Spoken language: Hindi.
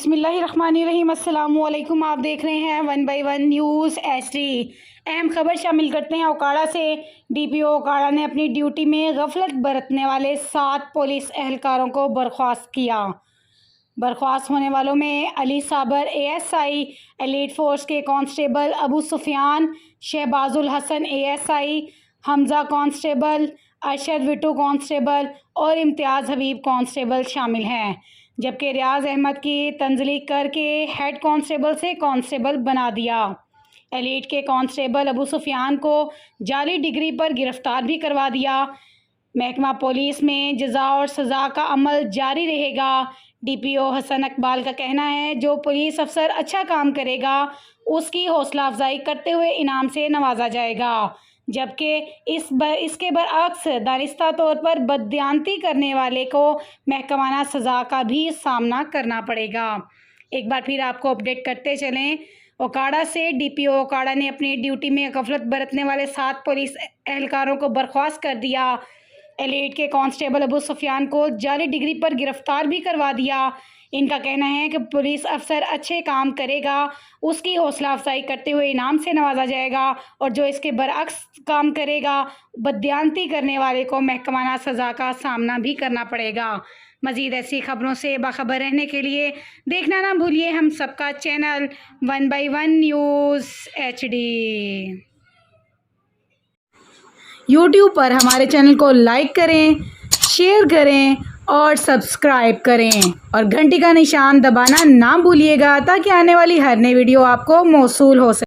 बिस्मिल्लाहिर्रहमानिर्रहीम। अस्सलामुअलैकुम। आप देख रहे हैं 1 बाय 1 न्यूज़ HD। अहम खबर शामिल करते हैं ओकाड़ा से। DPO ओकाड़ा ने अपनी ड्यूटी में गफलत बरतने वाले 7 पुलिस एहलकारों को बर्खास्त किया। बर्खास्त होने वालों में Ali Sabar ASI, elite force के constable Abu Sufiyan, Shahbazul Hasan ASI, Hamza constable, Arshad Vitu constable और इम्तियाज़ हबीब कांस्टेबल शामिल हैं, जबकि रियाज अहमद की तंजलीक करके हेड कांस्टेबल से कांस्टेबल बना दिया। एलीट के कांस्टेबल अबू सुफियान को जाली डिग्री पर गिरफ्तार भी करवा दिया। महकमा पुलिस में जज़ा और सज़ा का अमल जारी रहेगा। DPO हसन इकबाल का कहना है, जो पुलिस अफसर अच्छा काम करेगा उसकी हौसला अफजाई करते हुए इनाम से नवाजा जाएगा, जबकि इसके बरअक्स दानिस्ता तौर पर बददियानती करने वाले को महकमाना सज़ा का भी सामना करना पड़ेगा। एक बार फिर आपको अपडेट करते चलें, ओकाड़ा से DPO ओकाड़ा ने अपनी ड्यूटी में गफलत बरतने वाले 7 पुलिस एहलकारों को बर्खास्त कर दिया। एलीट के कांस्टेबल अबू सुफियान को जाली डिग्री पर गिरफ्तार भी करवा दिया। इनका कहना है कि पुलिस अफसर अच्छे काम करेगा उसकी हौसला अफजाई करते हुए इनाम से नवाजा जाएगा, और जो इसके बरअक्स काम करेगा, बददियानती करने वाले को महकमाना सज़ा का सामना भी करना पड़ेगा। मज़ीद ऐसी खबरों से बाखबर रहने के लिए देखना ना भूलिए हम सबका channel 1 by 1 news HD। YouTube पर हमारे चैनल को लाइक करें, शेयर करें और सब्सक्राइब करें, और घंटी का निशान दबाना ना भूलिएगा ताकि आने वाली हर नई वीडियो आपको मौसूल हो सके।